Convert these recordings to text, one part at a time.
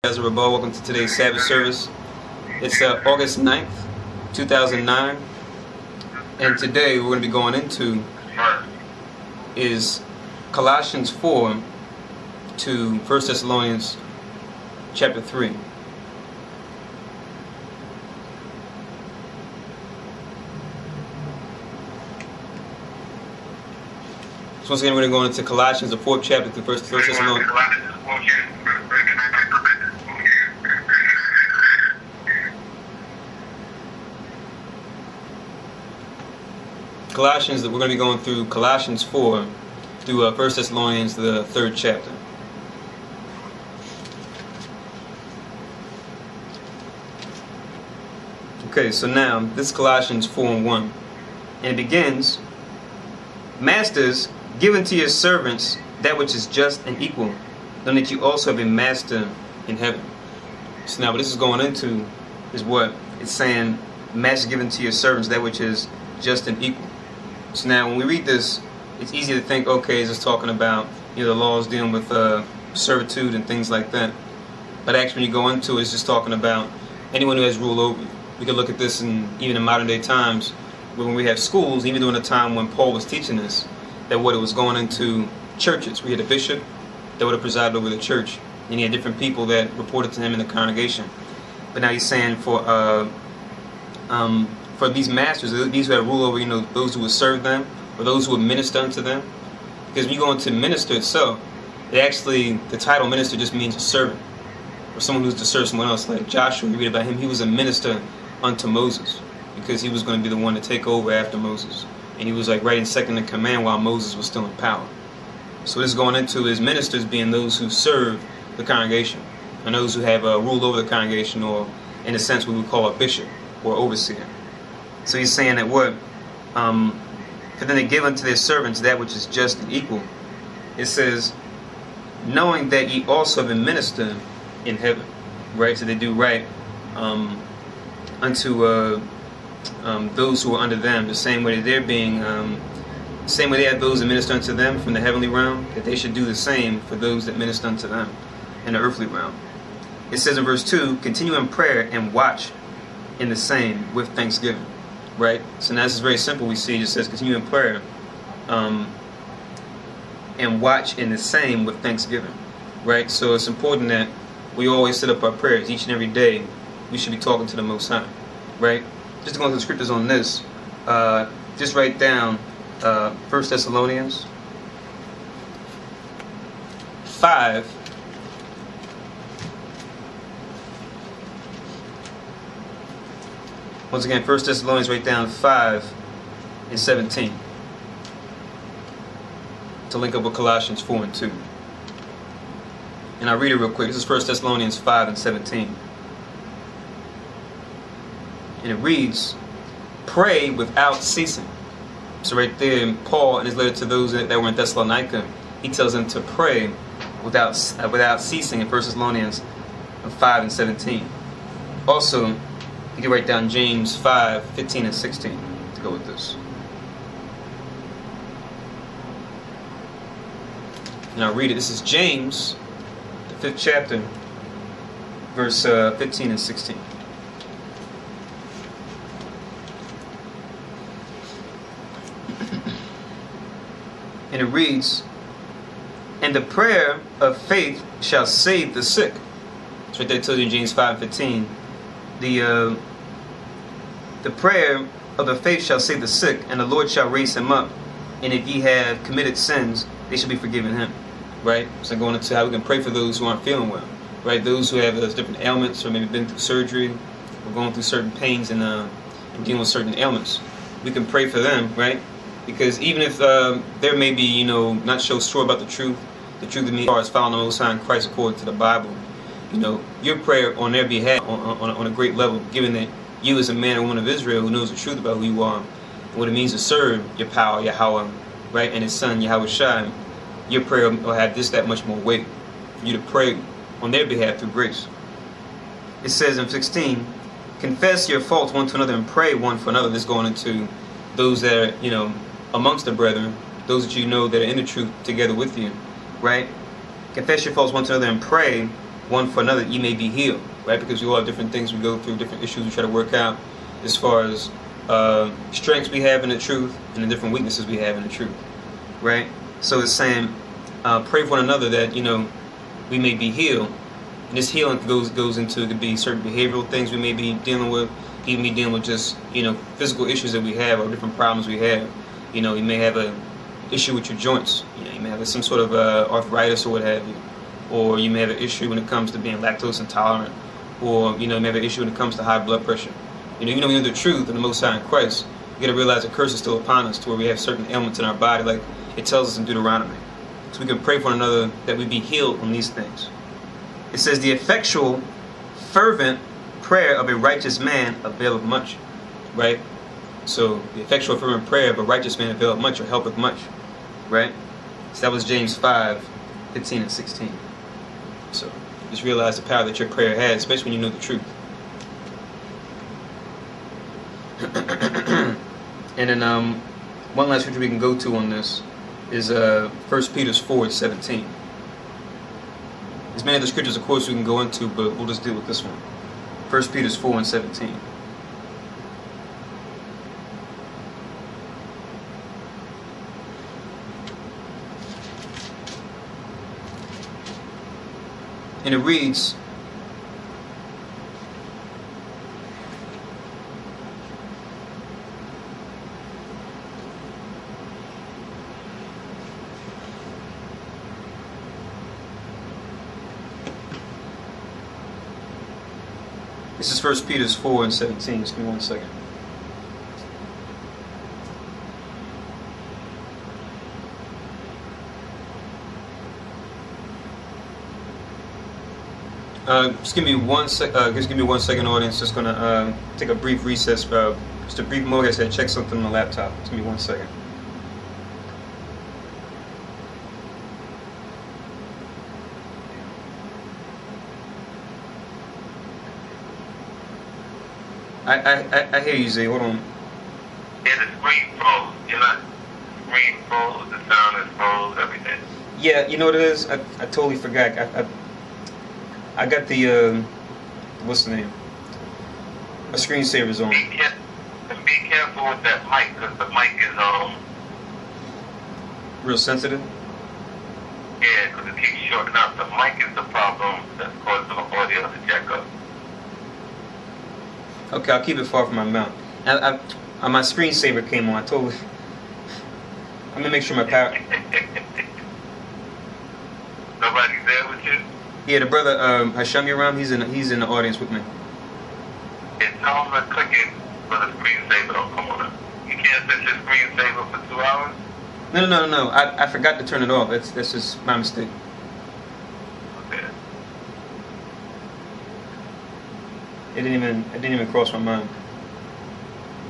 Yasharahla, welcome to today's Sabbath service. It's August 9th, 2009, and today we're going to be going into is Colossians 4 to 1 Thessalonians chapter 3. So once again, we're going to go into Colossians, the 4th chapter, to 1 Thessalonians. Colossians, that we're going to be going through Colossians 4 through 1 Thessalonians, the 3rd chapter. Okay, so now this is Colossians 4:1, and it begins, "Masters, give unto your servants that which is just and equal, knowing that you also have a master in heaven." So now what this is going into is what it's saying, "Masters, give unto your servants that which is just and equal." So now when we read this, it's easy to think, okay, is this talking about, the laws dealing with servitude and things like that. But actually when you go into it, it's just talking about anyone who has rule over you. We can look at this even in modern day times, when we have schools, even during the time when Paul was teaching this, that what it was going into churches. We had a bishop that would have presided over the church, and he had different people that reported to him in the congregation. But now he's saying for these masters, these who have rule over, those who would serve them, or those who would minister unto them. Because when you go into minister itself, the title minister just means a servant, or someone who's to serve someone else. Like Joshua, you read about him, he was a minister unto Moses, because he was going to be the one to take over after Moses. And he was like right in second in command while Moses was still in power. So this is going into his ministers being those who serve the congregation, and those who have ruled over the congregation, or in a sense what we would call a bishop or overseer. So he's saying that for them to give unto their servants that which is just and equal. It says, knowing that ye also have a minister in heaven. Right? So they do right unto those who are under them, the same way that they're being, same way they have those that minister unto them from the heavenly realm, that they should do the same for those that minister unto them in the earthly realm. It says in verse 2, continue in prayer and watch in the same with thanksgiving. Right? So now this is very simple. We see it just says continue in prayer and watch in the same with thanksgiving. Right? So it's important that we always set up our prayers each and every day. We should be talking to the Most High. Right? Just to go into the scriptures on this, just write down 1 Thessalonians 5. Once again, 1 Thessalonians, write down 5 and 17 to link up with Colossians 4 and 2. And I'll read it real quick. This is 1 Thessalonians 5 and 17. And it reads, pray without ceasing. So right there, Paul, in his letter to those that were in Thessalonica, he tells them to pray without ceasing in 1 Thessalonians 5 and 17. Also, you can write down James 5, 15 and 16 to go with this. And I'll read it. This is James, the 5th chapter, verse 15 and 16. And it reads, and the prayer of faith shall save the sick. That's right there, tells you in James 5, 15. The prayer of the faith shall save the sick, and the Lord shall raise him up. And if ye have committed sins, they shall be forgiven him. Right? So going into how we can pray for those who aren't feeling well. Right? Those who have those different ailments, or maybe been through surgery, or going through certain pains and dealing with certain ailments. We can pray for them, right? Because even if there may be, not so sure about the truth of me as far as following the Most High in Christ according to the Bible, your prayer on their behalf on a great level, given that you as a man or woman of Israel who knows the truth about who you are, and what it means to serve your power, Yahweh, right, and his son, Yahweh Shai, your prayer will have that much more weight for you to pray on their behalf through grace. It says in 16, confess your faults one to another and pray one for another. This going into those that are, amongst the brethren, those that that are in the truth together with you, right? Confess your faults one to another and pray one for another, ye may be healed, right? Because we all have different things we go through, different issues we try to work out, as far as strengths we have in the truth and the different weaknesses we have in the truth, right? So it's saying, pray for one another that, you know, we may be healed. And this healing goes into, it could be certain behavioral things we may be dealing with, even be dealing with just, you know, physical issues that we have or different problems we have. You know, you may have a issue with your joints. You know, you may have some sort of arthritis or what have you. Or you may have an issue when it comes to being lactose intolerant. Or, you know, you may have an issue when it comes to high blood pressure. You know, we know the truth and the Most High in Christ. You got to realize the curse is still upon us, to where we have certain ailments in our body, like it tells us in Deuteronomy. So we can pray for one another that we be healed from these things. It says, the effectual, fervent prayer of a righteous man availeth much, right? So the effectual, fervent prayer of a righteous man availeth much, or helpeth much, right? So that was James 5:15 and 16. So just realize the power that your prayer has, especially when you know the truth. And then one last scripture we can go to on this is 1 Peter 4:17. There's many other scriptures, of course, we can go into, but we'll just deal with this one. 1 Peter 4:17. And it reads, this is 1 Peter 4:17. Just give me one second. Just give me 1 sec. Just give me 1 second, audience. Just gonna take a brief recess. Just a brief moment. I said, check something on the laptop. Just give me 1 second. I hear you, Zay. Hold on. Yeah, the screen froze. You're not screen froze. The sound is froze. Everything. Yeah, you know what it is? I totally forgot. I got the what's the name? A screensaver's on. Be careful with that mic, because the mic is real sensitive. Yeah, because it keeps shorting out. The mic is the problem that's causing the audio to jack up. Okay, I'll keep it far from my mouth. My screensaver came on. I totally. I'm gonna make sure my power. Nobody's there with you? Yeah, the brother Hashem around. He's in the audience with me. Yeah, tell him to click it for the screensaver don't come on. You can't set your screensaver for 2 hours? No. I forgot to turn it off. That's just my mistake. Okay. It didn't even cross my mind.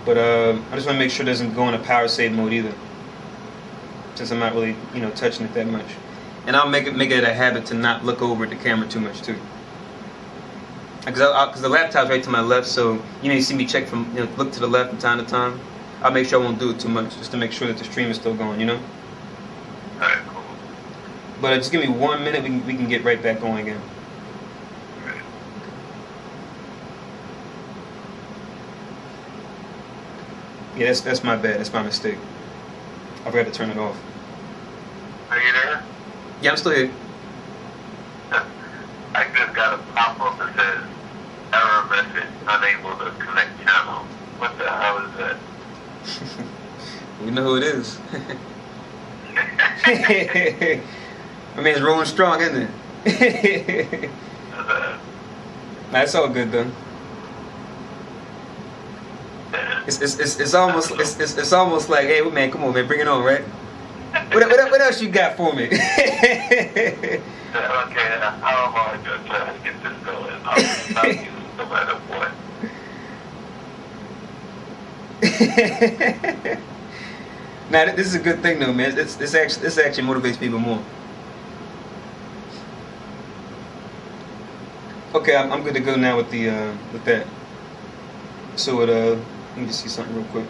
But I just want to make sure it doesn't go into power save mode either, since I'm not really touching it that much. And I'll make it a habit to not look over at the camera too much too. Because the laptop's right to my left, so you see me check from look to the left from time to time. I'll make sure I won't do it too much, just to make sure that the stream is still going. Alright, cool. But just give me 1 minute, we can get right back going again. Right. Yeah, that's my bad. That's my mistake. I forgot to turn it off. Are you there? Yeah, I'm still here. I just got a pop-up that says error message, unable to connect channel. What the hell is that? You know who it is. I mean, it's rolling strong, isn't it? That's all good though. It's almost like, hey man, come on man, bring it on, right? What else you got for me? Okay, I'm already just trying to get this going. I'll stop you no matter what. Now this is a good thing though, man. This actually motivates people more. Okay, I'm good to go now with the with that. So let me just see something real quick.